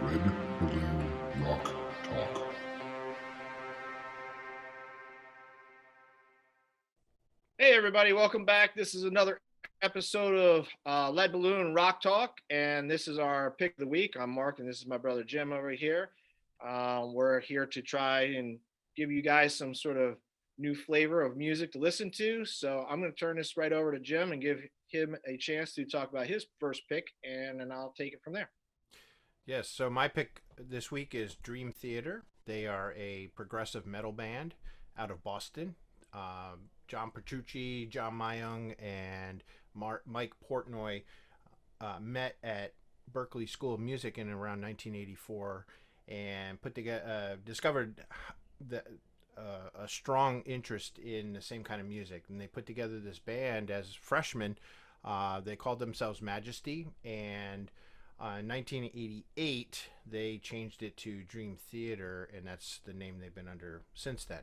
Red Balloon Rock Talk. Hey, everybody, welcome back. This is another episode of Lead Balloon Rock Talk, and this is our pick of the week. I'm Mark, and this is my brother Jim over here. We're here to try and give you guys some sort of new flavor of music to listen to. So I'm going to turn this right over to Jim and give him a chance to talk about his first pick, and then I'll take it from there. Yes, so my pick this week is Dream Theater. They are a progressive metal band out of Boston. John Petrucci, John Mayung, and Mike Portnoy met at Berklee School of Music in around 1984 and put together discovered the, a strong interest in the same kind of music, and they put together this band as freshmen. They called themselves Majesty, and in 1988, they changed it to Dream Theater, and that's the name they've been under since then.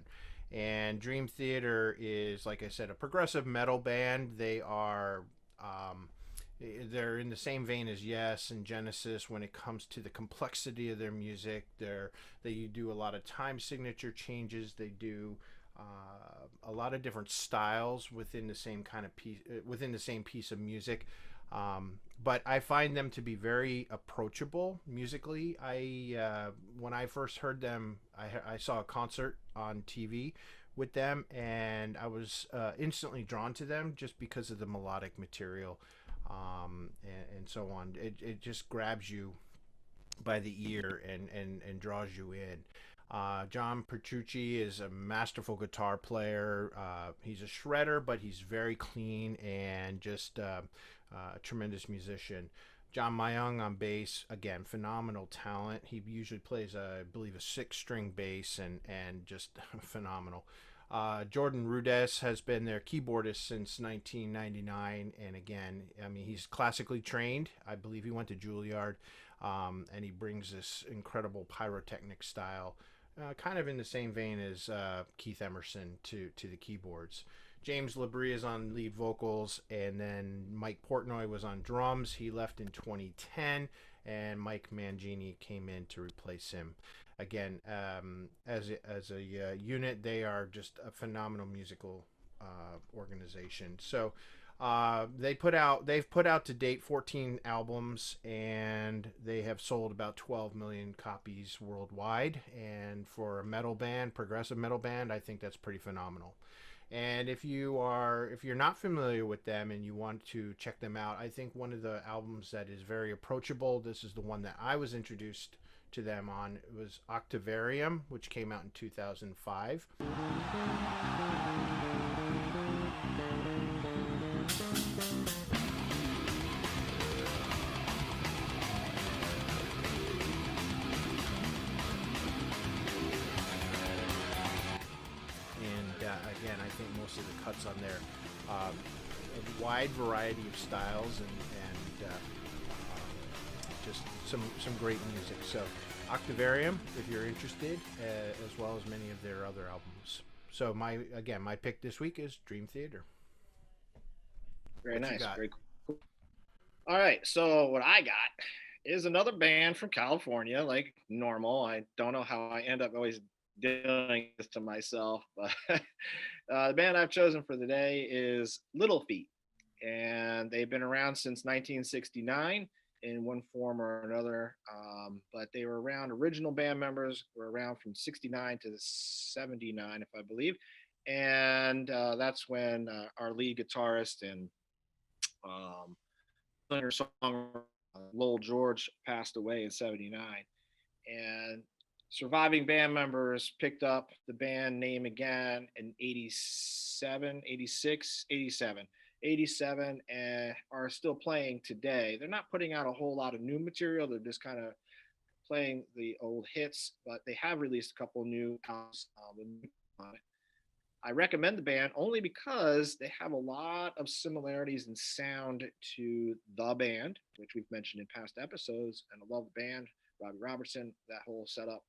And Dream Theater is, like I said, a progressive metal band. Um, they're in the same vein as Yes and Genesis when it comes to the complexity of their music. They do a lot of time signature changes. They do a lot of different styles within the same kind of piece within the same piece of music. But I find them to be very approachable musically. I When I first heard them, I saw a concert on TV with them, and I was instantly drawn to them just because of the melodic material, and so on. It just grabs you by the ear and draws you in. John Petrucci is a masterful guitar player. He's a shredder, but he's very clean and just a tremendous musician. John Mayung on bass, again, phenomenal talent. He usually plays, I believe, a six-string bass and just phenomenal. Jordan Rudess has been their keyboardist since 1999, and again, I mean, he's classically trained. I believe he went to Juilliard, and he brings this incredible pyrotechnic style, kind of in the same vein as Keith Emerson to the keyboards. James Labrie is on lead vocals, and then Mike Portnoy was on drums. He left in 2010, and Mike Mangini came in to replace him. Again, as a unit, they are just a phenomenal musical organization. So they've put out to date 14 albums, and they have sold about 12 million copies worldwide. And for a metal band, progressive metal band, I think that's pretty phenomenal. And if you're not familiar with them and you want to check them out, I think one of the albums that is very approachable. This is the one that I was introduced to them on. It was Octavarium, which came out in 2005. And again, I think most of the cuts on there, a wide variety of styles and just some great music. So Octavarium, if you're interested, as well as many of their other albums. So my pick this week is Dream Theater. Very What you nice. got? Very cool. All right. So, what I got is another band from California, like normal. I don't know how I end up always doing this to myself, but the band I've chosen for the day is Little Feat, and they've been around since 1969 in one form or another. But they were around. Original band members were around from 69 to 79, if I believe, and that's when our lead guitarist and um, singer songwriter Lowell George passed away in '79, and surviving band members picked up the band name again in '87, '86, '87, '87, and are still playing today. They're not putting out a whole lot of new material. They're just kind of playing the old hits, but they have released a couple new albums on it. I recommend the band only because they have a lot of similarities in sound to the band, which we've mentioned in past episodes. And I love the band, Robbie Robertson, that whole setup.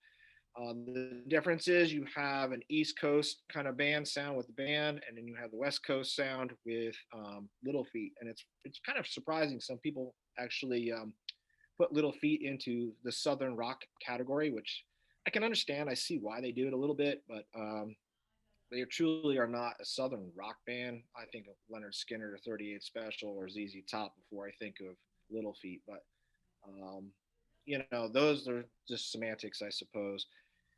The difference is you have an East Coast kind of band sound with the band, and then you have the West Coast sound with Little Feat, and it's kind of surprising. Some people actually put Little Feat into the Southern rock category, which I can understand. I see why they do it a little bit, but they truly are not a Southern rock band. I think of Leonard Skinner, 38 Special, or ZZ Top before I think of Little Feat. But um, those are just semantics, I suppose.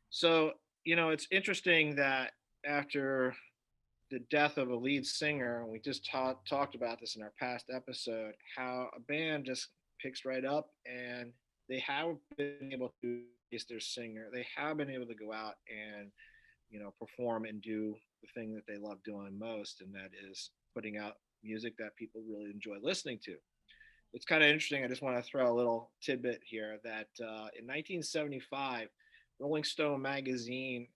So it's interesting that after the death of a lead singer, and we just talked about this in our past episode, how a band just picks right up and they have been able to replace their singer. They have been able to go out and perform and do the thing that they love doing most, and that is putting out music that people really enjoy listening to. It's kind of interesting. I just want to throw a little tidbit here that in 1975, Rolling Stone magazine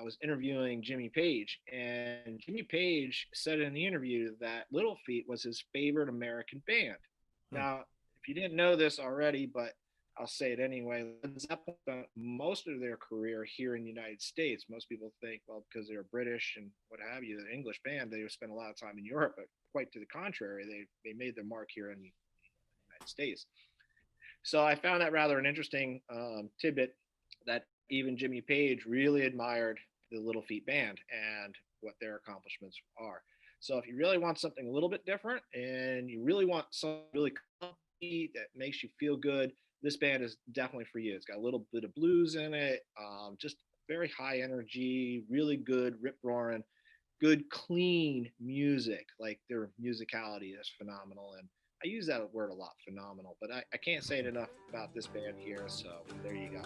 was interviewing Jimmy Page, and Jimmy Page said in the interview that Little Feat was his favorite American band. Hmm. Now, if you didn't know this already, but I'll say it anyway, Led Zeppelin spent most of their career here in the United States. Most people think, well, because they're British and what have you, the English band, they spent a lot of time in Europe, but quite to the contrary, they made their mark here in the United States. So I found that rather an interesting tidbit that even Jimmy Page really admired the Little Feat band and what their accomplishments are. So if you really want something a little bit different and you really want something really comfy that makes you feel good, this band is definitely for you. It's got a little bit of blues in it, just very high energy, really good rip roaring, good clean music. Like their musicality is phenomenal, and I use that word a lot, phenomenal, but I can't say it enough about this band here. So there you go.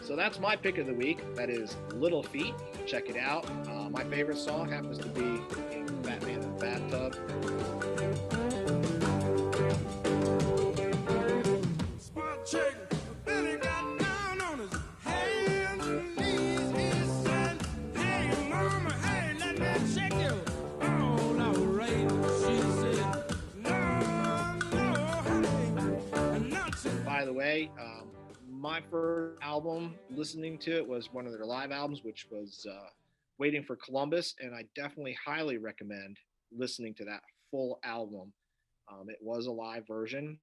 So that's my pick of the week. That is Little Feat. Check it out. My favorite song happens to be Batman in the Bathtub. Spot check. By the way, my first album listening to it was one of their live albums, which was Waiting for Columbus, and I definitely highly recommend listening to that full album. It was a live version,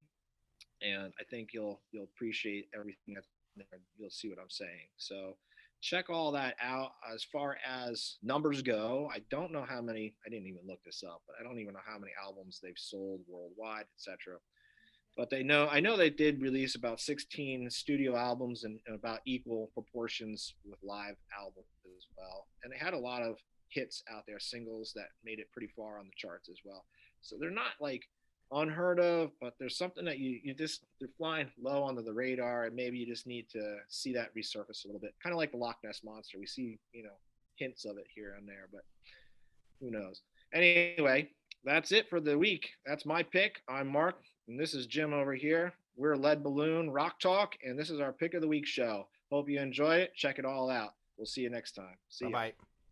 and I think you'll appreciate everything that's there. You'll see what I'm saying. So check all that out. As far as numbers go, I don't know how many. I didn't even look this up, but I don't even know how many albums they've sold worldwide, etc. But I know they did release about 16 studio albums in about equal proportions with live albums as well. And they had a lot of hits out there, singles that made it pretty far on the charts as well. So they're not like unheard of, but there's something that you just, they're flying low under the radar, and maybe you just need to see that resurface a little bit. Kind of like the Loch Ness Monster. We see, hints of it here and there, but who knows? Anyway, that's it for the week. That's my pick. I'm Mark, and this is Jim over here. We're Lead Balloon Rock Talk, and this is our Pick of the Week show. Hope you enjoy it. Check it all out. We'll see you next time. See you. Bye-bye.